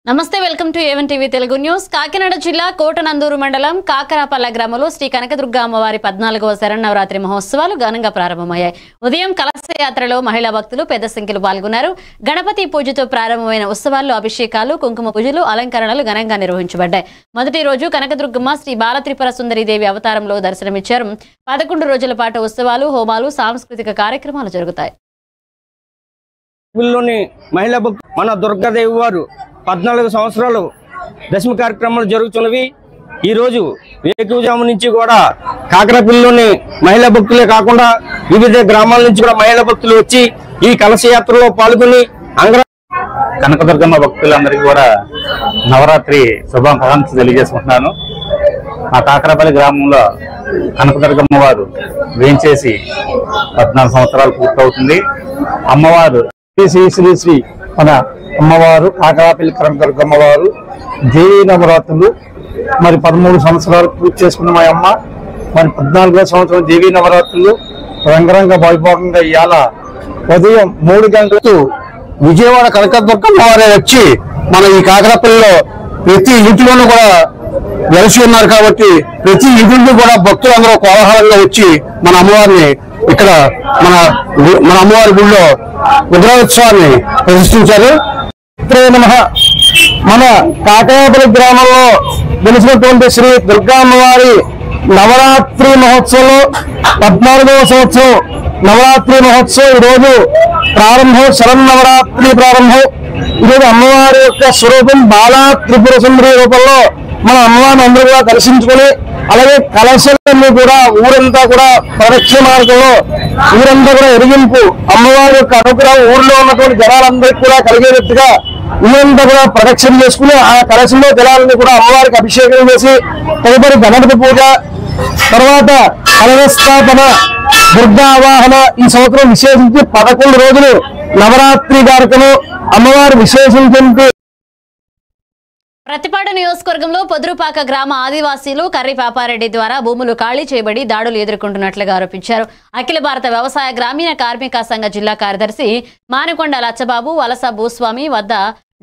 నమస్తే welcome to A1 TV Telugu news. Kakinada జిల్లా కోటనందూరు మండలం కాకరాపల్ల గ్రామంలో శ్రీ కనకదుర్గ అమ్మవారి 14వ శరన్నవరాత్రి మహోత్సవాలు ఘనంగా ప్రారంభమయ్యాయి. ఉదయం కలశయాత్రలో మహిళా భక్తులు పెద్ద సంఖ్యలో పాల్గొన్నారు. గణపతి పూజతో ప్రారంభమైన ఉత్సవాల్లో అభిషేకాలు, కుంకుమ పూజలు, అలంకరణలు ఘనంగా నిర్వహించబడ్డాయి. మొదటి రోజు కనకదుర్గమ్మ శ్రీ బాలత్రిపుర సుందరీదేవి అవతారంలో దర్శనమిచ్చారు. 11 రోజుల పాటు ఉత్సవాలు, హోమాలు, సాంస్కృతిక కార్యక్రమాలు జరుగుతాయి. మహిళా భక్తులు మన దుర్గాదేవి వారు 14 సంవత్సరాలు దశమి కార్యక్రమాలు జరుగుతున్నవి. ఈ రోజు వేకువజాము నుంచి కూడా కాకరపల్లిలోని మహిళా భక్తులే కాకుండా వివిధ గ్రామాల నుంచి కూడా మహిళా భక్తులు వచ్చి ఈ కలశయాత్రలో పాల్గొని కనకదుర్గమ్మ భక్తులందరికీ కూడా నవరాత్రి శుభాకాంక్షలు తెలియజేసుకుంటున్నాను. మా కాకరపల్లి గ్రామంలో కనకదుర్గమ్మ వారు వేంచేసి 14 సంవత్సరాలు పూర్తవుతుంది. అమ్మవారు శ్రీ శ్రీ శ్రీ మన అమ్మవారు కాకరాపల్లి కనకదుర్గమ్మ వారు దేవీ నవరాత్రులు మరి 13 సంవత్సరాలు పూర్తి చేసుకున్న మా అమ్మ మరి 14వ సంవత్సరం దేవీ నవరాత్రులు రంగరంగ వైభవంగా ఇవాళ ఉదయం 3 గంటలకు విజయవాడ కనకదుర్గమ్మ వారే వచ్చి మన ఈ కాకరాపల్లిలో ప్రతి ఇంటిలోనూ కూడా వెలిసి ఉన్నారు. కాబట్టి ప్రతి ఇంటిలో కూడా భక్తులందరూ కోలాహలంగా వచ్చి మన అమ్మవారిని ఇక్కడ మన అమ్మవారి గుడిలో విగ్రహోత్సవాన్ని ప్రతిష్ఠించారు. మన కాకరాపల్లి గ్రామంలో వెలిసినటువంటి శ్రీ దుర్గా అమ్మవారి నవరాత్రి మహోత్సవంలో 14వ సంవత్సరం నవరాత్రి మహోత్సవం ఈరోజు ప్రారంభం. శరన్నవరాత్రి ప్రారంభం. ఈరోజు అమ్మవారి యొక్క స్వరూపం బాలా త్రిపుర సుందరి రూపంలో మన అమ్మవారిని అందరూ కూడా దర్శించుకొని అలాగే కలశాలన్నీ కూడా ఊరంతా కూడా ప్రదక్షిణ మార్గంలో ఊరంతా కూడా ఎరిగింపు అమ్మవారి యొక్క అనుగ్రహం ఊర్లో ఉన్నటువంటి జనాలందరికీ కూడా కలిగేటట్టుగా ఊరంతా కూడా ప్రదక్షిణ చేసుకుని ఆ కలశంలో జలాలని కూడా అమ్మవారికి అభిషేకం చేసి తదుపరి గణపతి పూజ తర్వాత కలశస్థాపన, దుర్గావాహన ఈ సంవత్సరం విశేషించి 11 రోజులు నవరాత్రి కార్యక్రమం అమ్మవారు విశేషించి. ప్రతిపాడు నియోజకవర్గంలో పొదురుపాక గ్రామ ఆదివాసీలు కర్రి పాపారెడ్డి ద్వారా భూములు ఖాళీ చేయబడి దాడులు ఎదుర్కొంటున్నట్లుగా ఆరోపించారు. అఖిల భారత వ్యవసాయ గ్రామీణ కార్మిక సంఘ జిల్లా కార్యదర్శి మానుకొండ లచ్చబాబు వలస భూస్వామి వద్ద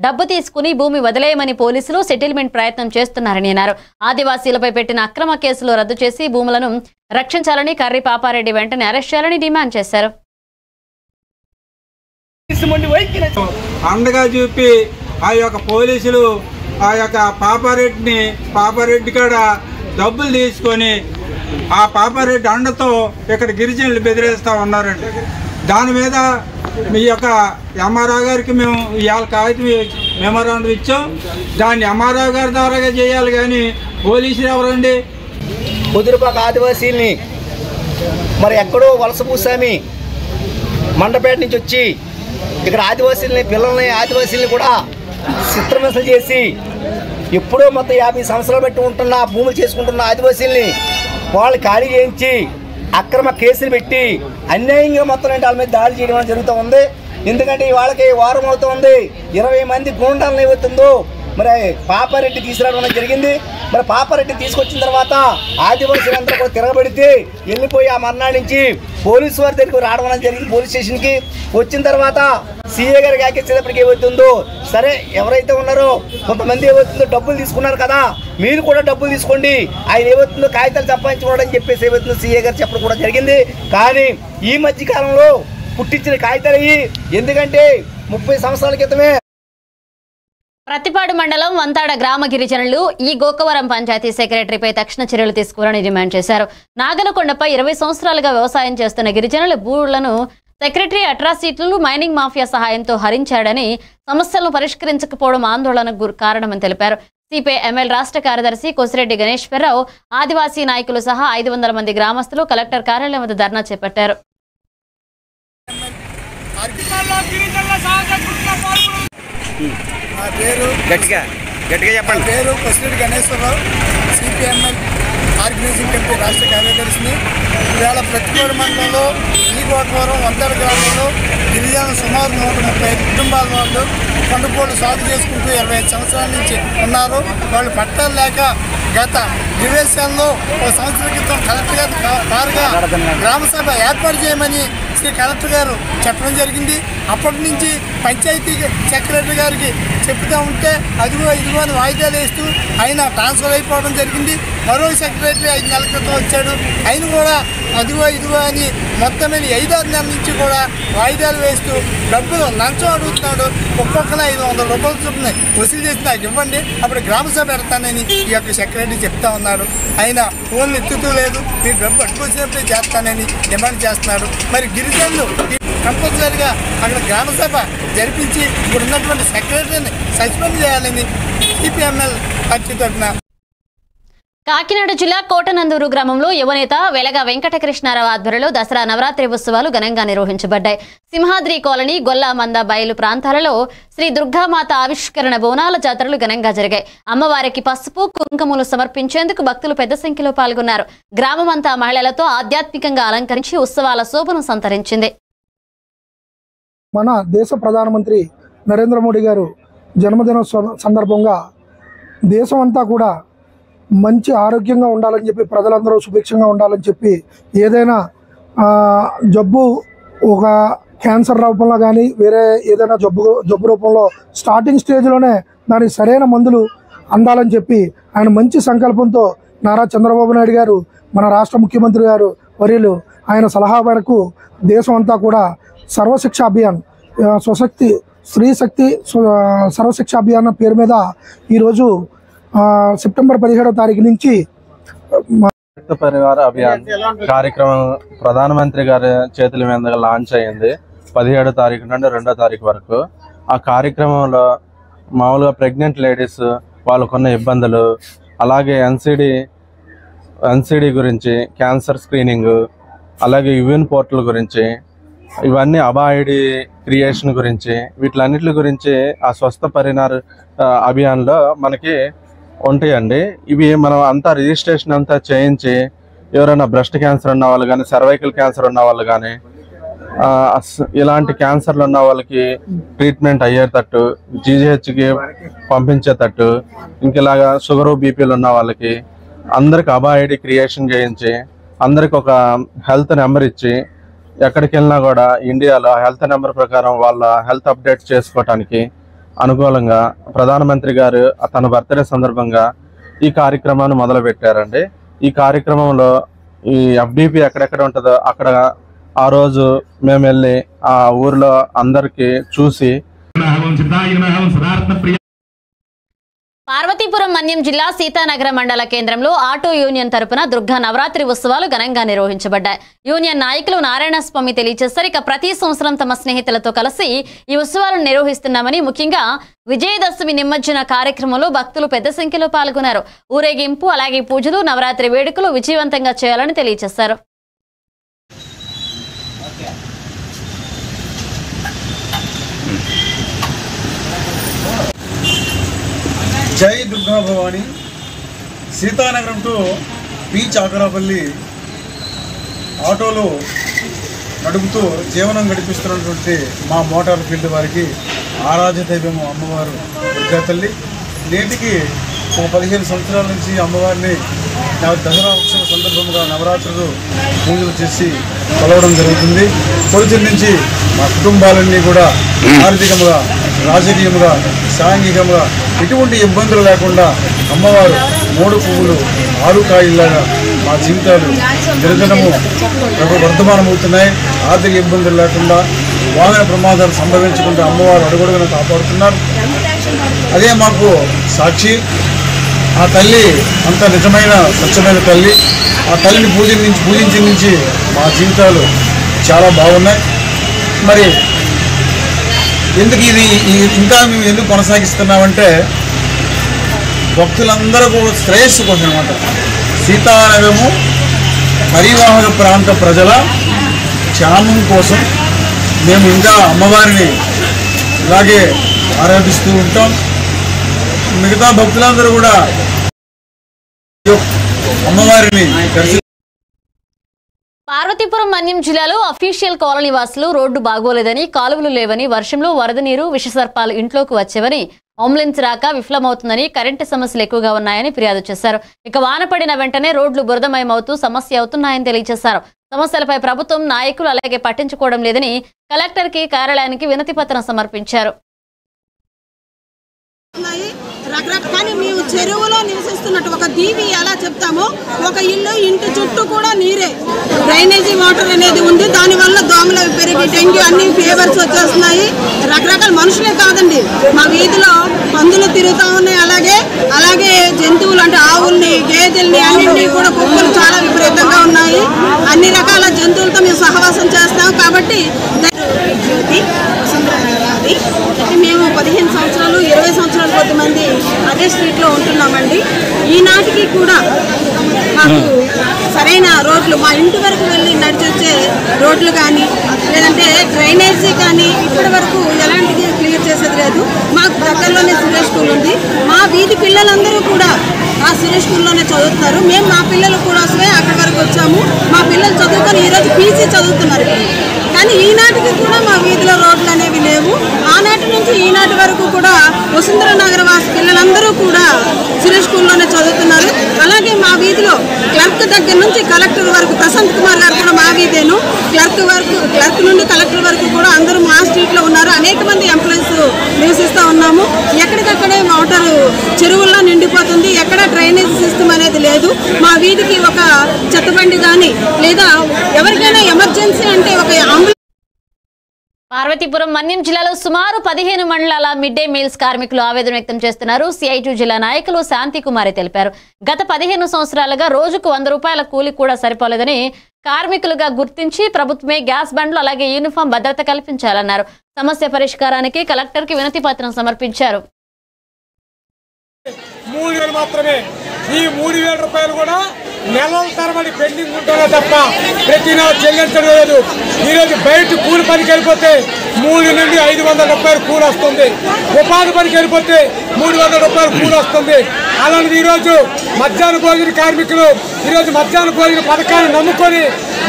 డబ్బు తీసుకుని భూమి వదిలేయమని పోలీసులు సెటిల్మెంట్ ప్రయత్నం చేస్తున్నారని అన్నారు. ఆదివాసీలపై పెట్టిన అక్రమ కేసులు రద్దు చేసి భూములను రక్షించాలని కర్రి పాపారెడ్డి వెంటనే అరెస్ట్ చేయాలని డిమాండ్ చేశారు. అండగా చూపి ఆ యొక్క పోలీసులు ఆ యొక్క పాపారెడ్డి కాడ డబ్బులు తీసుకొని ఆ పాపారెడ్డి అండతో ఇక్కడ గిరిజనులు బెదిరేస్తూ ఉన్నారండి. దాని మీద మీ యొక్క ఎంఆర్ఓ గారికి మేము ఇవాళ కాగితం మెమోరాండం ఇచ్చాం. దాన్ని ఎంఆర్ఓ గారి ద్వారాగా చేయాలి కానీ పోలీసులు ఎవరండి? పొదురుపాక ఆదివాసీల్ని మరి ఎక్కడో వలస భూస్వామి మండపేట నుంచి వచ్చి ఇక్కడ ఆదివాసీల్ని కూడా చిత్రహింసలు చేసి ఎప్పుడో మొత్తం 50 సంవత్సరాలు బట్టి ఉంటున్న భూములు చేసుకుంటున్న ఆదివాసీల్ని వాళ్ళు ఖాళీ చేయించి అక్రమ కేసులు పెట్టి అన్యాయంగా మొత్తం వాళ్ళ మీద దాడి చేయడం జరుగుతూ ఉంది. ఎందుకంటే వాళ్ళకి వారం అవుతుంది 20 మంది గూండాలను ఏమవుతుందో మరి పాపారెడ్డి తీసుకురావడం జరిగింది. మరి పాపారెడ్డి తీసుకొచ్చిన తర్వాత ఆదివాసీలందరూ కూడా తిరగబడితే వెళ్ళిపోయి ఆ మర్నాడు నుంచి పోలీసు వారి దగ్గరికి రావడం జరిగింది. పోలీస్ స్టేషన్కి వచ్చిన తర్వాత సీఏ గారికి యాకేసేటప్పటికి ఏమవుతుందో సరే ఎవరైతే ఉన్నారో కొంతమంది ఏమవుతుందో డబ్బులు తీసుకున్నారు కదా మీరు కూడా డబ్బులు తీసుకోండి, ఆయన ఏమవుతుందో కాగితాలు సంపాదించుకోవడం అని చెప్పేసి ఏమవుతుందో సీఏ గారు చెప్పడం కూడా జరిగింది. కానీ ఈ మధ్యకాలంలో పుట్టించిన కాగితాలు ఎందుకంటే 30 సంవత్సరాల క్రితమే ప్రతిపాడు మండలం వంతాడ గ్రామ గిరిజనులు ఈ గోకవరం పంచాయతీ సెక్రటరీపై తక్షణ చర్యలు తీసుకోవాలని డిమాండ్ చేశారు. నాగలకొండపై 20 సంవత్సరాలుగా వ్యవసాయం చేస్తున్న గిరిజనుల భూములను సెక్రటరీ అట్రాసిటీలు మైనింగ్ మాఫియా సహాయంతో హరించాడని, సమస్యలను పరిష్కరించకపోవడం ఆందోళనకు కారణమని తెలిపారు. సిపిఐ ఎంఎల్ రాష్ట్ర కార్యదర్శి కొసిరెడ్డి గణేశ్వరరావు ఆదివాసీ నాయకులు సహా 500 మంది గ్రామస్తులు కలెక్టర్ కార్యాలయం వద్ద ధర్నా చేపట్టారు. నా పేరు కొసిరెడ్డి గణేశ్వరరావు, సిపిఎంఎల్ ఆర్గనైజింగ్ కమిటీ రాష్ట్ర కార్యదర్శిని. ఇవాళ ప్రతిపాడు మండలంలో ఈ గోకవరం వంతెన గ్రామంలో గిరిజనులు సుమారు 135 కుటుంబాల వాళ్ళు కొండపోళ్ళు సాగు చేసుకుంటూ 25 సంవత్సరాల నుంచి ఉన్నారు. వాళ్ళు పట్టాలు లేక గత డివిజన్లో 1 సంవత్సరం క్రితం కలెక్టర్ గారు గ్రామసభ ఏర్పాటు చేయమని శ్రీ కలెక్టర్ గారు చెప్పడం జరిగింది. అప్పటి నుంచి పంచాయతీ సెక్రటరీ గారికి చెప్తూ ఉంటే అదిగో ఇదిగో అని వాయిదాలు వేస్తూ ఆయన ట్రాన్స్ఫర్ అయిపోవడం జరిగింది. మరో సెక్రటరీ 5 నెలల క్రితం వచ్చాడు, ఆయన కూడా అదిగో ఇదిగో అని మొత్తం మీద 5-6 నెలల నుంచి కూడా వాయిదాలు వేస్తూ డబ్బులు లంచం అడుగుతున్నాడు. ఒక్కొక్కరు 500 రూపాయలు చొప్పున వసూలు చేసి నాకు ఇవ్వండి, అప్పుడు గ్రామ సభ పెడతానని ఈ యొక్క సెక్రటరీ చెప్తా ఉన్నాడు. ఆయన ఫోన్లు ఎత్తుతూ లేదు, మీరు డబ్బు అడ్డుకొచ్చినప్పుడే చేస్తానని డిమాండ్ చేస్తున్నాడు. మరి గిరిజనులు కంపల్సరీగా అక్కడ గ్రామ సభ జరిపించి ఇప్పుడు ఉన్నటువంటి సెక్రటరీని సస్పెండ్ చేయాలని సిపిఎంఎల్ పార్టీ తరఫున. కాకినాడ జిల్లా కోటనందూరు గ్రామంలో యువనేత వెలగా వెంకటకృష్ణారావు ఆధ్వర్యంలో దసరా నవరాత్రి ఉత్సవాలు ఘనంగా నిర్వహించబడ్డాయి. సింహాద్రి కాలనీ, గొల్లామంద బయలు ప్రాంతాలలో శ్రీ దుర్గామాత ఆవిష్కరణ బోనాల జాతరలు ఘనంగా జరిగాయి. అమ్మవారికి పసుపు కుంకుమలు సమర్పించేందుకు భక్తులు పెద్ద సంఖ్యలో పాల్గొన్నారు. గ్రామమంతా మహిళలతో ఆధ్యాత్మికంగా అలంకరించి ఉత్సవాల శోభను సంతరించింది. మన దేశ ప్రధానమంత్రి నరేంద్ర మోడీ గారు జన్మదిన సందర్భంగా దేశం అంతా కూడా మంచి ఆరోగ్యంగా ఉండాలని చెప్పి, ప్రజలందరూ సుభిక్షంగా ఉండాలని చెప్పి, ఏదైనా జబ్బు ఒక క్యాన్సర్ రూపంలో కానీ వేరే ఏదైనా జబ్బు రూపంలో స్టార్టింగ్ స్టేజ్లోనే దానికి సరైన మందులు అందాలని చెప్పి ఆయన మంచి సంకల్పంతో నారా చంద్రబాబు నాయుడు గారు, మన రాష్ట్ర ముఖ్యమంత్రి గారు వర్యులు ఆయన సలహా మేరకు దేశం అంతా కూడా సర్వశిక్ష అభియాన్, స్వశక్తి స్త్రీ శక్తి సర్వశిక్ష అభియాన్ పేరు మీద ఈరోజు సెప్టెంబర్ 17వ తారీఖు నుంచి పరివార అభియాన్ కార్యక్రమం ప్రధానమంత్రి గారి చేతుల మీదుగా లాంచ్ అయ్యింది. 17వ తారీఖు నుండి 2వ తారీఖు వరకు. ఆ కార్యక్రమంలో మామూలుగా ప్రెగ్నెంట్ లేడీస్ వాళ్ళకున్న ఇబ్బందులు, అలాగే ఎన్సిడి గురించి, క్యాన్సర్ స్క్రీనింగ్, అలాగే యుఎన్ పోర్టల్ గురించి, ఇవన్నీ అబాయిడి క్రియేషన్ గురించి, వీటిలన్నిటి గురించి ఆ స్వస్థ పరివార అభియాన్లో మనకి ఉంటాయండి. ఇవి మనం అంతా రిజిస్ట్రేషన్ అంతా చేయించి ఎవరైనా బ్రెస్ట్ క్యాన్సర్ ఉన్న వాళ్ళు కానీ, సర్వైకల్ క్యాన్సర్ ఉన్న వాళ్ళు కానీ, ఇలాంటి క్యాన్సర్లు ఉన్న వాళ్ళకి ట్రీట్మెంట్ అయ్యేటట్టు, జీజీహెచ్కి పంపించేటట్టు, ఇంకలాగా షుగరు బీపీలు ఉన్న వాళ్ళకి అందరికి అబాయిడి క్రియేషన్ చేయించి అందరికి ఒక హెల్త్ నెంబర్ ఇచ్చి ఎక్కడికి వెళ్ళినా కూడా ఇండియాలో హెల్త్ నెంబర్ ప్రకారం వాళ్ళ హెల్త్ అప్డేట్ చేసుకోవటానికి అనుకూలంగా ప్రధానమంత్రి గారు తన బర్త్డే సందర్భంగా ఈ కార్యక్రమాన్ని మొదలు పెట్టారండి. ఈ కార్యక్రమంలో ఈ ఎఫ్డిపి ఎక్కడెక్కడ ఉంటుందో అక్కడ ఆ రోజు మేము వెళ్ళి ఆ ఊర్లో అందరికీ చూసి. పార్వతీపురం మన్యం జిల్లా సీతానగరం మండల కేంద్రంలో ఆటో యూనియన్ తరపున దుర్గా నవరాత్రి ఉత్సవాలు ఘనంగా నిర్వహించబడ్డాయి. యూనియన్ నాయకులు నారాయణస్వామి తెలియజేశారు. ఇక ప్రతి సంవత్సరం తమ స్నేహితులతో కలిసి ఈ ఉత్సవాలను నిర్వహిస్తున్నామని, ముఖ్యంగా విజయదశమి నిమజ్జన కార్యక్రమంలో భక్తులు పెద్ద సంఖ్యలో పాల్గొన్నారు. ఊరేగింపు, అలాగే పూజలు, నవరాత్రి వేడుకలు విజయవంతంగా చేయాలని తెలియజేశారు. జై దుర్గా భవాని. సీతానగరం టు పి చాకరాపల్లి ఆటోలో నడుపుతూ జీవనం గడిపిస్తున్నటువంటి మా మోటార్ ఫీల్డ్ వారికి ఆరాధ్య దైవము అమ్మవారు దుర్గా తల్లి. నేటికి ఒక 15 సంవత్సరాల నుంచి అమ్మవారిని దసరా ఉత్సవ సందర్భంగా నవరాత్రులు పూజలు చేసి కొలవడం జరుగుతుంది. పొరుచు నుంచి మా కుటుంబాలన్నీ కూడా ఆర్థికంగా, రాజకీయంగా, సాంఘికంగా ఎటువంటి ఇబ్బందులు లేకుండా అమ్మవారు 3 పువ్వులు 6 కాయల్లాగా మా జీవితాలు దినదినము వర్ధమానమవుతున్నాయి. ఆర్థిక ఇబ్బందులు లేకుండా, వాహన ప్రమాదాలు సంభవించకుండా అమ్మవారు అడుగడుగున కాపాడుతున్నారు. అదే మాకు సాక్షి. ఆ తల్లి అంత నిజమైన స్వచ్ఛమైన తల్లి. ఆ తల్లిని పూజించి నుంచి మా జీవితాలు చాలా బాగున్నాయి. మరి ఎందుకు ఇది ఇంకా మేము ఎందుకు కొనసాగిస్తున్నామంటే భక్తులందరూ కూడా శ్రేయస్సు కోసం అనమాట. సీతానగరము పరివాహక ప్రాంత ప్రజల క్షేమం కోసం మేము ఇంకా అమ్మవారిని ఇలాగే ఆరాధిస్తూ ఉంటాం. మిగతా భక్తులందరూ కూడా అమ్మవారిని పార్వతీపురం మన్యం జిల్లాలో అఫీషియల్ కాలనీ వాసులు రోడ్డు బాగోలేదని, కాలువలు లేవని, వర్షంలో వరద నీరు, విషసర్పాలు ఇంట్లోకి వచ్చేవని, అంబులెన్స్ రాక విఫలమవుతుందని, కరెంటు సమస్యలు ఎక్కువగా ఉన్నాయని ఫిర్యాదు చేశారు. ఇక వాన పడిన వెంటనే రోడ్లు బురదమయమవుతూ సమస్య అవుతున్నాయని తెలియజేశారు. సమస్యలపై ప్రభుత్వం నాయకులు అలాగే పట్టించుకోవడం లేదని కలెక్టర్కి కార్యాలయానికి వినతి పత్రం సమర్పించారు. కానీ మేము చెరువులో నివసిస్తున్నట్టు ఒక దీవి ఎలా చెప్తామో ఒక ఇల్లు ఇంటి చుట్టూ కూడా నీరే, డ్రైనేజీ వాటర్ అనేది ఉంది. దానివల్ల దోమలు పెరిగి డెంగ్యూ అన్ని ఫీవర్స్ వచ్చేస్తున్నాయి. రకరకాల మనుషులే కాదండి, మా వీధిలో పందులు తిరుగుతూ ఉన్నాయి. అలాగే జంతువులు అంటే ఆవుల్ని, గేదెల్ని అన్నింటినీ కూడా కుక్కలు చాలా విపరీతంగా ఉన్నాయి. అన్ని రకాల జంతువులతో మేము సహవాసం చేస్తాం. కాబట్టి మేము 15 సంవత్సరాలు 20 సంవత్సరాలు కొద్దిమంది అదే స్ట్రీట్లో ఉంటున్నామండి. ఈనాటికి కూడా మాకు సరైన రోడ్లు, మా ఇంటి వరకు వెళ్ళి నడిచొచ్చే రోడ్లు కానీ లేదంటే డ్రైనేజీ కానీ ఇప్పటి వరకు ఎలాంటిది క్లియర్ చేసేది లేదు. మాకు దగ్గరలోనే సురేష్ స్కూల్ ఉంది. మా వీధి పిల్లలందరూ కూడా ఆ సురేష్ స్కూల్లోనే చదువుతున్నారు. మేము మా పిల్లలు కూడా అక్కడి వరకు వచ్చాము. మా పిల్లలు చదువుకొని ఈరోజు పీజీ చదువుతున్నారు. కానీ ఈనాటికి కూడా మా వీధిలో రోడ్లు అనేవి లేవు. ఆనాటి నుంచి ఈనాటి వరకు కూడా వసుంధర నగర వాసి పిల్లలందరూ కూడా సురేష్ స్కూల్లోనే చదువుతున్నారు. అలాగే మా వీధిలో క్లర్క్ దగ్గర నుంచి కలెక్టర్ వరకు, ప్రశాంత్ కుమార్ గారు కూడా మా వీధేను, క్లర్క్ నుండి కలెక్టర్ వరకు కూడా అందరూ మా స్ట్రీట్లో ఉన్నారు. అనేక మంది ఎంప్లాయీస్ నివసిస్తూ ఉన్నాము. ఎక్కడికక్కడే వాటర్ చెరువుల్లో నిండిపోతుంది. ఎక్కడ డ్రైనేజ్ సిస్టమ్ అనేది లేదు. మా వీధికి ఒక చెత్తబండి కానీ లేదా ఎవరికైనా ఎమర్జెన్సీ అంటే ఒక పార్వతీపురం మన్యం జిల్లాలో సుమారు 15 మండలాల మిడ్ డే మీల్స్ కార్మికులు ఆవేదన వ్యక్తం చేస్తున్నారు. CIT జిల్లా నాయకులు శాంతికుమారి తెలిపారు. గత 15 సంవత్సరాలుగా రోజుకు 100 రూపాయల కూలి కూడా సరిపోలేదని కార్మికులుగా గుర్తించి ప్రభుత్వమే గ్యాస్ బండ్లు అలాగే యూనిఫామ్ భద్రత కల్పించాలన్నారు. సమస్య పరిష్కారానికి కలెక్టర్కి వినతి పత్రం సమర్పించారు. 3,000 మాత్రమే. ఈ 3,000 రూపాయలు కూడా నెలల తరబడి పెండింగ్ ఉంటుందో తప్ప ప్రతి నెల చెల్లించడం లేదు. ఈరోజు బయట కూలి పనికి వెళ్ళిపోతే 3 నుండి 500 రూపాయలు కూలి వస్తుంది. ఉపాధి పనికి వెళ్ళిపోతే 300 రూపాయలు కూలి వస్తుంది. అలాంటిది ఈరోజు మధ్యాహ్న భోజన కార్మికులు ఈరోజు మధ్యాహ్న భోజన పథకాన్ని నమ్ముకొని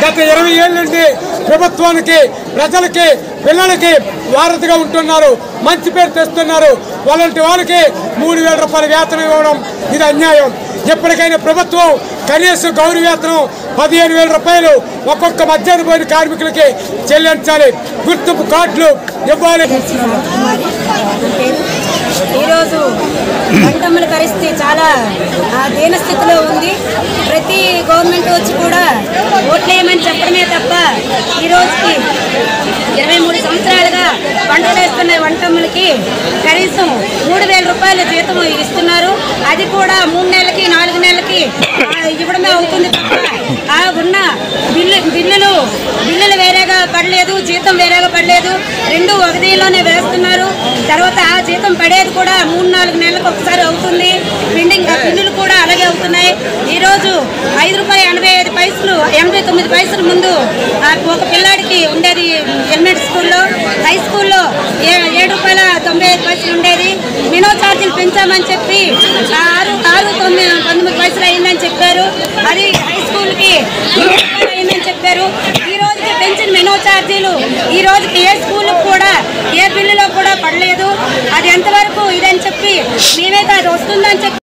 గత 20 ఏళ్ళ నుండి ప్రభుత్వానికి, ప్రజలకి, పిల్లలకి వారధిగా ఉంటున్నారు. మంచి పేరు తెస్తున్నారు. అలాంటి వాళ్ళకి 3,000 రూపాయల వేతనం ఇవ్వడం ఇది అన్యాయం. ఎప్పటికైనా ప్రభుత్వం కనీసం గౌరవ వేతనం 15,000 రూపాయలు ఒక్కొక్క మధ్యాహ్న భోజన కార్మికులకి చెల్లించాలి. గుర్తింపు కార్డులు ఇవ్వాలి. ఈరోజు పంటమ్మల పరిస్థితి చాలా దీనస్థితిలో ఉంది. ప్రతి గవర్నమెంట్ వచ్చి కూడా ఓట్లేయమని చెప్పడమే తప్ప ఈరోజుకి 23 సంవత్సరాలుగా పంటలు వేస్తున్న వంటమ్మలకి కనీసం 3,000 రూపాయల జీతం ఇస్తున్నారు. అది కూడా 3 నెలలకి 4 నెలలకి ఇవ్వడమే అవుతుంది తప్ప ఆ ఉన్న బిల్లులు వేరేగా పడలేదు, జీతం వేరేగా పడలేదు. రెండు ఒకటిలోనే వేస్తున్నారు. తర్వాత ఆ జీతం పడేది కూడా 3-4 నెలలకు ఒకసారి అవుతుంది. పెండింగ్ బిల్లులు కూడా అలాగే అవుతున్నాయి. ఈరోజు ₹5.85 ముందు ఒక పిల్లాడికి ఉండేది ఎలిమెంటరీ స్కూల్లో. హై స్కూల్లో ₹7.95 ఉండేది. మినో ఛార్జీలు పెంచామని చెప్పి 6.99 అయిందని చెప్పారు. అది హై స్కూల్కి అయిందని చెప్పారు. ఈ రోజుకి పెంచిన మినో ఛార్జీలు ఈ రోజుకి ఏ స్కూల్కి కూడా ఏ బిల్లులో కూడా పడలేదు. అది ఎంతవరకు ఇదని చెప్పి మేమైతే అది వస్తుందని చెప్పి.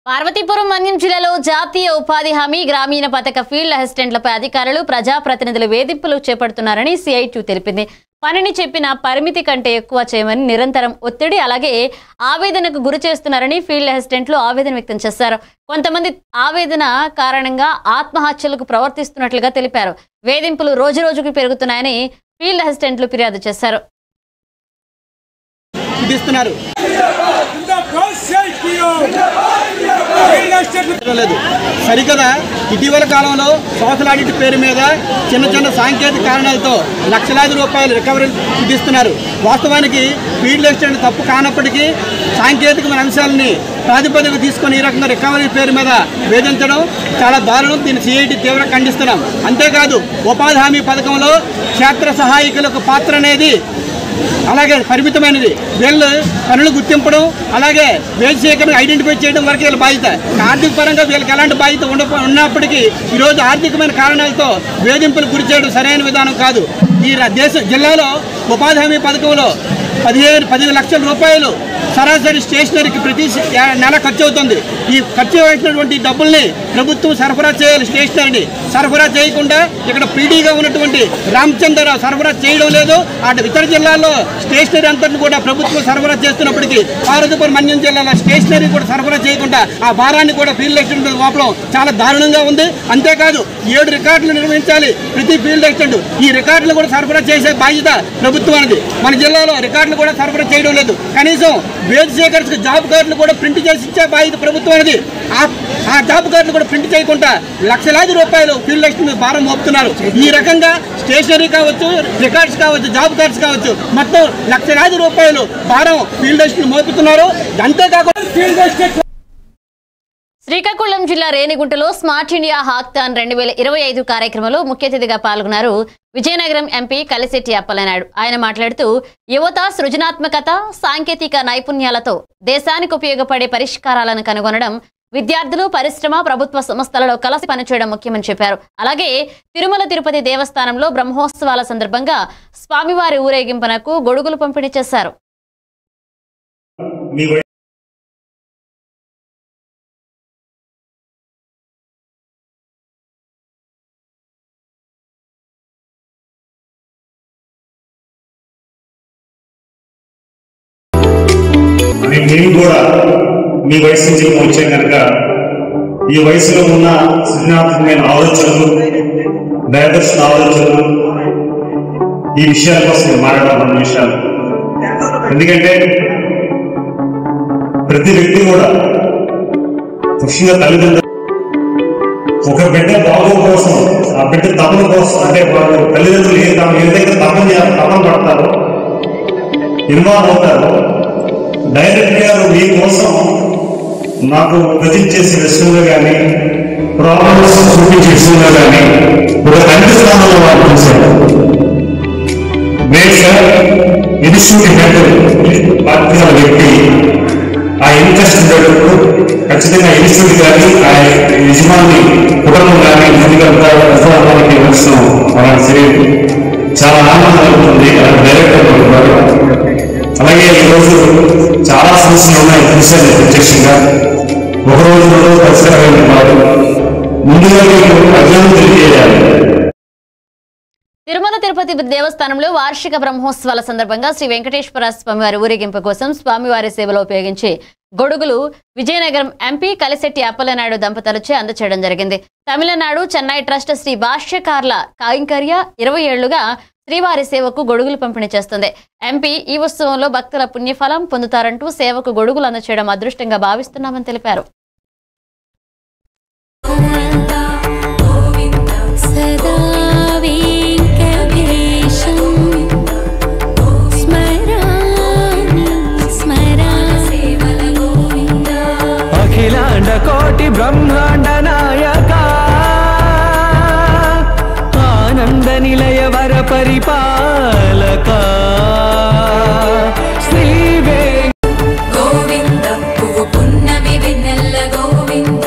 పార్వతీపురం మన్యం జిల్లాలో జాతీయ ఉపాధి హామీ గ్రామీణ పథక ఫీల్డ్ అసిస్టెంట్లపై అధికారులు ప్రజాప్రతినిధులు వేధింపులు చేపడుతున్నారని CIT తెలిపింది. పనిని చెప్పిన పరిమితి కంటే ఎక్కువ చేయమని నిరంతరం ఒత్తిడి అలాగే ఆవేదనకు గురి చేస్తున్నారని ఫీల్డ్ అసిస్టెంట్లు ఆవేదన వ్యక్తం చేశారు. కొంతమంది ఆవేదన కారణంగా ఆత్మహత్యలకు ప్రవర్తిస్తున్నట్లుగా తెలిపారు. వేధింపులు రోజురోజుకు పెరుగుతున్నాయని ఫీల్డ్ అసిస్టెంట్లు ఫిర్యాదు చేశారు. సరికదా ఇటీవల కాలంలో సోషల్ ఆడిట్ పేరు మీద చిన్న సాంకేతిక కారణాలతో లక్షలాది రూపాయలు రికవరీ విధిస్తున్నారు. వాస్తవానికి ఫీల్డ్ అసిస్టెంట్ తప్పు కానప్పటికీ సాంకేతికమైన అంశాలని ప్రాతిపదిక తీసుకొని ఈ రకంగా రికవరీ పేరు మీద వేధించడం చాలా దారుణం. దీన్ని CIT తీవ్రంగా ఖండిస్తున్నాం. అంతేకాదు ఉపాధి హామీ పథకంలో క్షేత్ర సహాయకులకు పాత్ర అనేది అలాగే పరిమితమైనది. వీళ్ళు పనులు గుర్తింపడం అలాగే వేజ్ సేకరణ ఐడెంటిఫై చేయడం వరకు వీళ్ళ బాధ్యత. ఆర్థిక పరంగా వీళ్ళకి ఎలాంటి బాధ్యత ఉన్నప్పటికీ ఈరోజు ఆర్థికమైన కారణాలతో వేధింపులు గురి చేయడం సరైన విధానం కాదు. ఈ జిల్లాలో ఉపాధి హామీ పథకంలో 15 లక్షల రూపాయలు సరాసరి స్టేషనరీకి ప్రతి నెల ఖర్చు అవుతుంది. ఈ ఖర్చు అయినటువంటి డబ్బుల్ని ప్రభుత్వం సరఫరా చేయాలి. స్టేషనరీని సరఫరా చేయకుండా ఇక్కడ పీడీగా ఉన్నటువంటి రామచంద్రరావు సరఫరా చేయడం లేదు. అటు ఇతర జిల్లాల్లో స్టేషనరీ అంతటిని కూడా ప్రభుత్వం సరఫరా చేస్తున్నప్పటికీ పార్వతీపురం మన్యం జిల్లాలో స్టేషనరీ కూడా సరఫరా చేయకుండా ఆ భారాన్ని కూడా ఫీల్డ్ అసిస్టెంట్ లోపల చాలా దారుణంగా ఉంది. అంతేకాదు 7 రికార్డులు నిర్వహించాలి ప్రతి ఫీల్డ్ అసిస్టెంట్. ఈ రికార్డులు కూడా సరఫరా చేసే బాధ్యత ప్రభుత్వానికి. మన జిల్లాలో రికార్డులు కూడా సరఫరా చేయడం లేదు. కనీసం వేజ్ సేకర్స్కి జాబ్ కార్డులు కూడా ప్రింట్ చేసి ఇచ్చే బాధ్యత ప్రభుత్వానికి. ఆ జాబ్ కార్డులు కూడా ప్రింట్ చేయకుండా లక్షలాది రూపాయలు ఫీల్డ్ అసిస్టెంట్ భారం మోపుతున్నారు. ఈ రకంగా స్టేషనరీ కావచ్చు, రికార్డ్స్ కావచ్చు, జాబ్ కార్డ్స్ కావచ్చు, మొత్తం లక్షలాది రూపాయలు భారం ఫీల్డ్ అసిస్టెంట్ మోపుతున్నారు. అంతేకాకుండా ఫీల్డ్ అసిస్టెంట్ శ్రీకాకుళం జిల్లా రేణిగుంటలో స్మార్ట్ ఇండియా హాక్థాన్ 2025 కార్యక్రమంలో ముఖ్య అతిథిగా పాల్గొన్నారు విజయనగరం ఎంపీ కలిశెట్టి అప్పలనాయుడు. ఆయన మాట్లాడుతూ యువత సృజనాత్మకత, సాంకేతిక నైపుణ్యాలతో దేశానికి ఉపయోగపడే పరిష్కారాలను కనుగొనడం, విద్యార్థులు, పరిశ్రమ, ప్రభుత్వ సంస్థలలో కలిసి పనిచేయడం ముఖ్యమని చెప్పారు. అలాగే తిరుమల తిరుపతి దేవస్థానంలో బ్రహ్మోత్సవాల సందర్భంగా స్వామివారి ఊరేగింపునకు గొడుగులు పంపిణీ చేశారు. నేను కూడా మీ వయసు నుంచి వచ్చాను కనుక ఈ వయసులో ఉన్న సృజనాత్మకమైన ఆలోచనలు, దయదర్శన ఆలోచనలు, ఈ విషయాల కోసం మాట్లాడాలన్న విషయాలు. ఎందుకంటే ప్రతి వ్యక్తి కూడా ముఖ్యంగా తల్లిదండ్రులు ఒక బిడ్డ బాగు కోసం, ఆ బిడ్డ తపన కోసం, అంటే వాళ్ళు తల్లిదండ్రులు ఏదైతే తపన పడతారో, ఇన్వాల్వ్ అవుతారో, డైరెక్ట్ గా మీకోసం నాకు ప్రజెంట్ చేసే విషయంలో కానీ, ప్రాబ్లమ్స్ చూపించే విషయంలో కానీ ఒక తండ్రి స్థానంలో వాళ్ళు చూశారు. సార్ ఇన్స్టిట్యూట్ హెడ్ బాధ్యత వ్యక్తి ఆ ఇంట్రెస్ట్ ఉండేటప్పుడు ఖచ్చితంగా ఇన్స్టిట్యూట్ కానీ ఆ యజమాని కుటుంబం కానీ మనకి ఇవ్వడం అలాంటి తెలియదు. చాలా ఆనందం కలుగుతుంది డైరెక్టర్. అలాగే ఈరోజు చాలా సమస్యలు ఉన్నాయి చూశాను ప్రత్యక్షంగా. ఒకరోజు పరిష్కారం కాదు, ముందుగా అజ్ఞానం తెలియజేయాలి. తిరుమల తిరుపతి దేవస్థానంలో వార్షిక బ్రహ్మోత్సవాల సందర్భంగా శ్రీ వెంకటేశ్వర స్వామివారి ఊరేగింపు కోసం స్వామివారి సేవలో ఉపయోగించే గొడుగులు విజయనగరం ఎంపీ కలిశెట్టి అప్పలనాయుడు దంపతులచే అందచేయడం జరిగింది. తమిళనాడు చెన్నై ట్రస్ట్ శ్రీ భాష్యకార్ల కైంకర్య 20 ఏళ్లుగా శ్రీవారి సేవకు గొడుగులు పంపిణీ చేస్తుంది. ఎంపీ ఈ ఉత్సవంలో భక్తుల పుణ్యఫలం పొందుతారంటూ సేవకు గొడుగులు అందచేయడం అదృష్టంగా భావిస్తున్నామని తెలిపారు. అఖిలాండ కోటి బ్రహ్మాండ నాయక ఆనంద నిలయ వర పరిపాలక శ్రీ గోవింద పువ్వు పున్నమి వెన్నెల్ల గోవింద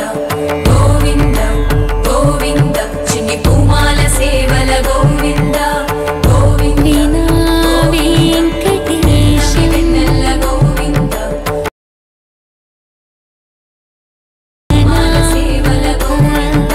గోవింద గోవింద చిన్ని పూమాల సేవల గోవింద గోవింద వెంకటేశ వెన్నెల్ల గోవింద సేవల గోవింద.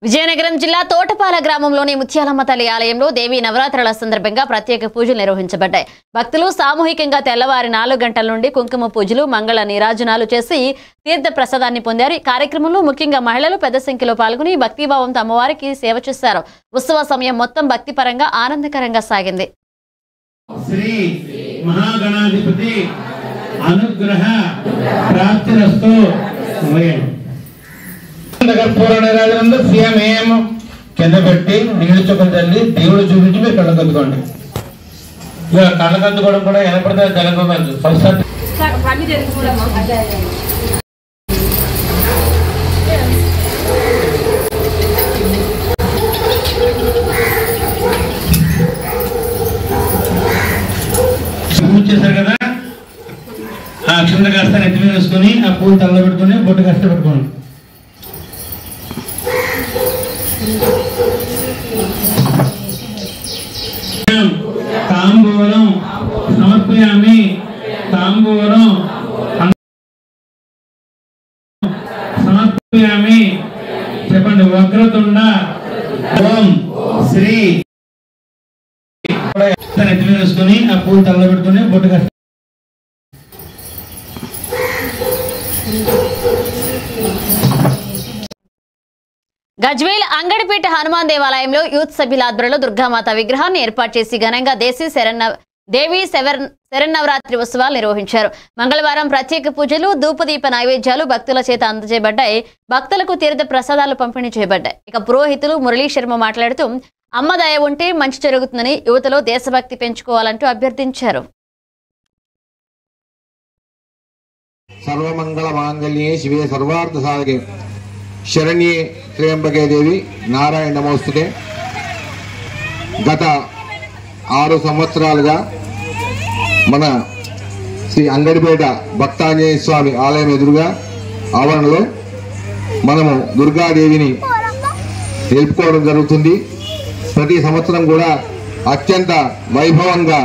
విజయనగరం జిల్లా తోటపాల గ్రామంలోని ముత్యాలమ్మ తల్లి ఆలయంలో దేవీ నవరాత్రుల సందర్భంగా ప్రత్యేక పూజలు నిర్వహించబడ్డాయి. భక్తులు సామూహికంగా తెల్లవారి 4 గంటల నుండి కుంకుమ పూజలు, మంగళ నీరాజనాలు చేసి తీర్థ ప్రసాదాన్ని పొందారు. ఈ కార్యక్రమంలో ముఖ్యంగా మహిళలు పెద్ద సంఖ్యలో పాల్గొని భక్తిభావంతో అమ్మవారికి సేవ చేశారు. ఉత్సవ సమయం మొత్తం భక్తిపరంగా ఆనందకరంగా సాగింది. శ్రీ మహాగణాధిపతి అనుగ్రహ ప్రాప్తిరస్తు. సీఎం కింద పెట్టి నీళ్ళు చుక్కలు తల్లి దేవుడు చూపించి మీరు కళ్ళకద్దుకోండి. ఇక కళ్ళకద్దుకోవడం కూడా ఎనపడితే జరగదు. ఫస్ట్ చేశారు కదా, ఆ అక్షంత కాస్త నెత్తి మీద వేసుకొని ఆ పూలు తల్ల పెట్టుకుని బొట్టు కాస్త పెట్టుకోండి. తాంబూలం సమర్పయామి. తాంబూలం సమర్పయామి. చెప్పండి. వక్రతుండ ఓం శ్రీ నెత్తి మీద వేసుకొని ఆ పూలు తల్ల పెట్టుకుని బొట్టు కాస్త గజ్వేల్ అంగడిపేట హనుమాన్ దేవాలయంలో యూత్ సభ్యుల ఆధ్వర్యంలో దుర్గామాత విగ్రహాన్ని ఏర్పాటు చేసి ఘనంగా దేవీ శరన్నవరాత్రి ఉత్సవాలు నిర్వహించారు. మంగళవారం ప్రత్యేక పూజలు, ధూపదీప నైవేద్యాలు భక్తుల చేత అందజేయబడ్డాయి. భక్తులకు తీర్థ ప్రసాదాలు పంపిణీ చేయబడ్డాయి. ఇక పురోహితులు మురళీ శర్మ మాట్లాడుతూ అమ్మ దయ ఉంటే మంచి జరుగుతుందని, యువతలో దేశభక్తి పెంచుకోవాలంటూ అభ్యర్థించారు. సర్వమంగళ మాంగళ్యే శివే సర్వార్థ సాధకే శరణ్యే త్రయంబకే దేవి నారాయణ నమోస్తుతే. గత 6 సంవత్సరాలుగా మన శ్రీ అంగడిపేట భక్తాంజనేయ స్వామి ఆలయం ఎదురుగా ఆవరణలో మనము దుర్గాదేవిని నిలుపుకోవడం జరుగుతుంది. ప్రతి సంవత్సరం కూడా అత్యంత వైభవంగా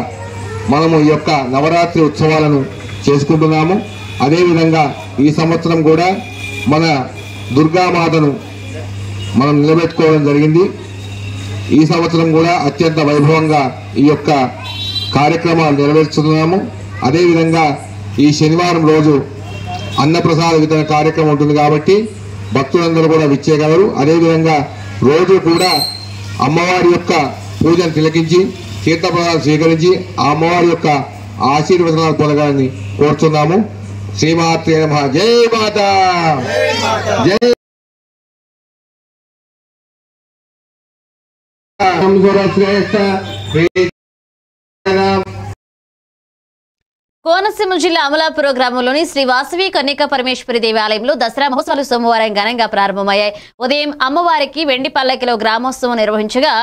మనము ఈ యొక్క నవరాత్రి ఉత్సవాలను చేసుకుంటున్నాము. అదేవిధంగా ఈ సంవత్సరం కూడా మన దుర్గామాతను మనం నిలబెట్టుకోవడం జరిగింది. ఈ సంవత్సరం కూడా అత్యంత వైభవంగా ఈ యొక్క కార్యక్రమాలు నెరవేర్చుతున్నాము. అదేవిధంగా ఈ శనివారం రోజు అన్నప్రసాద వితరణ కార్యక్రమం ఉంటుంది కాబట్టి భక్తులందరూ కూడా విచ్చేయగలరు. అదేవిధంగా రోజు కూడా అమ్మవారి యొక్క పూజను తిలకించి తీర్థప్రసాదాలు స్వీకరించి ఆ అమ్మవారి యొక్క ఆశీర్వచనాలు పొందగాలని కోరుతున్నాము. శ్రీమాత్రే నమః. జై మాతా. జై కోనసీమ జిల్లా అమలాపురం గ్రామంలోని శ్రీ వాసవి కన్యకా పరమేశ్వరి దేవాలయంలో దసరా మహోత్సవాలు సోమవారం ఘనంగా ప్రారంభమయ్యాయి. ఉదయం అమ్మవారికి వెండి పల్లకిలో గ్రామోత్సవం నిర్వహించగా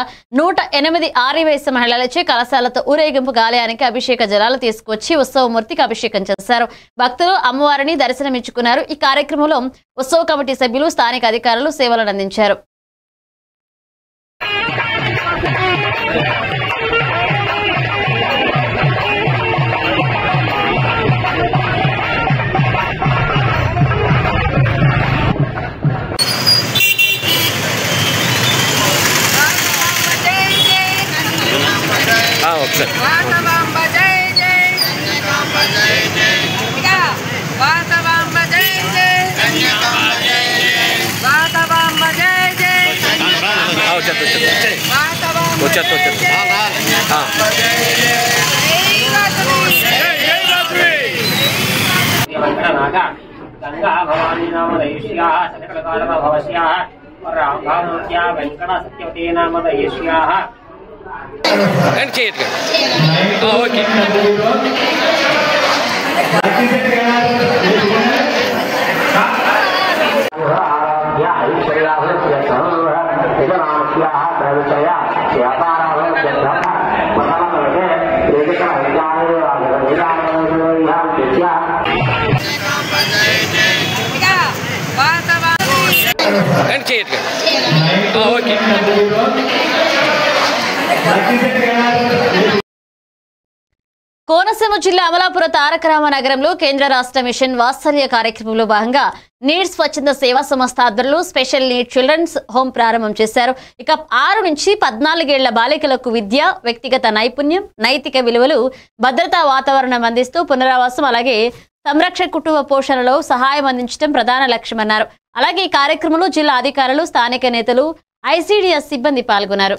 108 ఆర్యవయస్సు మహిళలచే కలశాలతో ఊరేగింపు ఆలయానికి అభిషేక జలాలు తీసుకొచ్చి ఉత్సవమూర్తికి అభిషేకం చేశారు. భక్తులు అమ్మవారిని దర్శనమిచ్చుకున్నారు. ఈ కార్యక్రమంలో ఉత్సవ కమిటీ సభ్యులు, స్థానిక అధికారులు సేవలను అందించారు. गंगा भवानी नाम दयिष्याः सकलकारण भवस्याः रामभानुत्या वेंकट सत्यवती नाम दयिष्याः ओके కోనసీమ జిల్లా అమలాపురం తారక రామ నగరంలో కేంద్ర రాష్ట్ర మిషన్ వాత్సల్య కార్యక్రమంలో భాగంగా నీడ్స్ స్వచ్ఛంద సేవా సంస్థ ఆధ్వర్యంలో స్పెషల్ నీడ్ చిల్డ్రన్స్ హోమ్ ప్రారంభం చేశారు. ఇక 6 నుంచి 14 ఏళ్ల బాలికలకు విద్య, వ్యక్తిగత నైపుణ్యం, నైతిక విలువలు, భద్రతా వాతావరణం అందిస్తూ పునరావాసం అలాగే సంరక్షణ కుటుంబ పోషణలో సహాయం అందించడం ప్రధాన లక్ష్యమన్నారు. అలాగే ఈ కార్యక్రమంలో జిల్లా అధికారులు, స్థానిక నేతలు, ఐసీడీఎస్ సిబ్బంది పాల్గొన్నారు.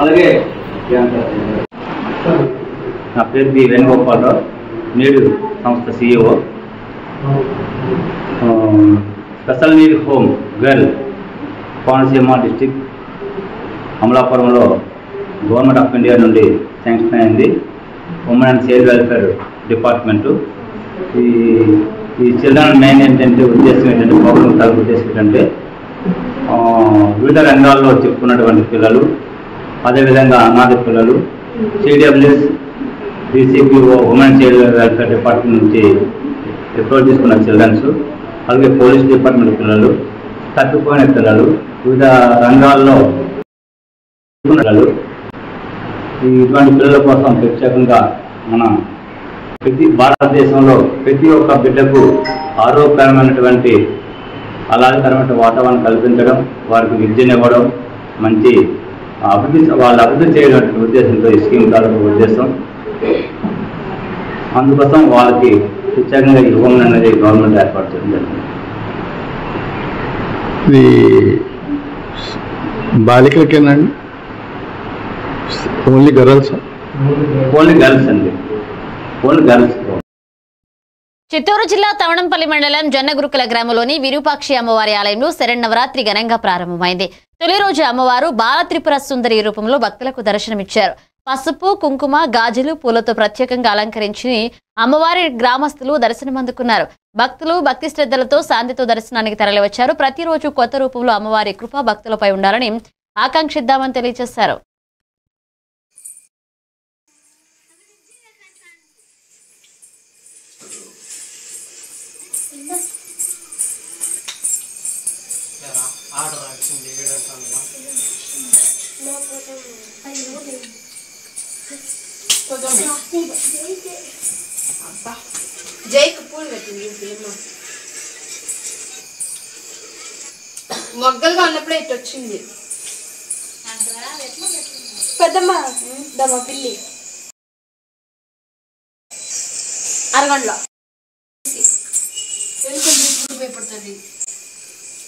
అలాగే నా పేరు బి వేణుగోపాలరావు, నేడు సంస్థ CEO. Special need home girl Konaseema district అమలాపురంలో గవర్నమెంట్ ఆఫ్ ఇండియా నుండి శాంక్షన్ అయింది. Women and child welfare department. ఈ చిల్డ్రన్ మెయిన్ ఏంటంటే ఉద్దేశం ఏంటంటే ప్రోగ్రామ్ తరపు ఉద్దేశం ఏంటంటే వివిధ రంగాల్లో చెప్పుకున్నటువంటి పిల్లలు, అదేవిధంగా అనాథ పిల్లలు, CWS DCPO women child welfare department నుంచి రిపోర్ట్ తీసుకున్న చిల్డ్రన్స్, అలాగే పోలీస్ డిపార్ట్మెంట్ పిల్లలు, తప్పిపోయిన పిల్లలు, వివిధ రంగాల్లో పిల్లలు, ఇటువంటి పిల్లల కోసం ప్రత్యేకంగా మన భారతదేశంలో ప్రతి ఒక్క బిడ్డకు ఆరోగ్యకరమైనటువంటి ఆహ్లాదకరమైన వాతావరణం కల్పించడం, వారికి విద్యనివ్వడం, మంచి అభివృద్ధి చేయడం ఉద్దేశంతో ఈ స్కీమ్ తాలూకు ఉద్దేశం. అందుకోసం వాళ్ళకి ప్రత్యేకంగా ఈ హోమ్ అనేది గవర్నమెంట్ ఏర్పాటు చేయడం జరిగింది. ఇది బాలికలకేనండి? Only girls? ఓన్లీ గర్ల్స్ అండి, ఓన్లీ గర్ల్స్. చిత్తూరు జిల్లా తవణంపల్లి మండలం జొన్నగురుకుల గ్రామంలోని విరూపాక్షి అమ్మవారి ఆలయంలో శరన్నవరాత్రి ఘనంగా ప్రారంభమైంది. తొలి రోజు అమ్మవారు బాలత్రిపుర సుందరి రూపంలో భక్తులకు దర్శనమిచ్చారు. పసుపు, కుంకుమ, గాజులు, పూలతో ప్రత్యేకంగా అలంకరించి అమ్మవారి గ్రామస్తులు దర్శనమందుకున్నారు. భక్తులు భక్తి శ్రద్ధలతో శాంతితో దర్శనానికి తరలివచ్చారు. ప్రతిరోజు కొత్త రూపంలో అమ్మవారి కృప భక్తులపై ఉండాలని ఆకాంక్షిద్దామని తెలియజేశారు. జైకు పూలు పెట్టింది మొగ్గలుగా ఉన్నప్పుడే ఇటు వచ్చింది పెద్దమ్మ దమ్మ పిల్లి అరగంటలో భయపడుతుంది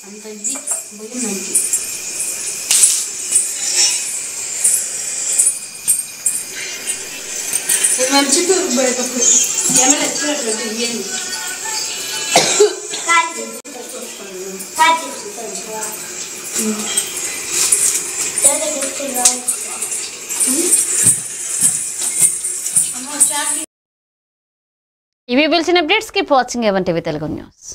అంత ఇది భయం మంచి మంచి బయటప్పుడు ఏమైనా వచ్చినట్టు ఇవ్వండి ఇవి పిలిచిన అప్డేట్స్ కి వాచింగ్ ఎవన్ టీవీ తెలుగు న్యూస్.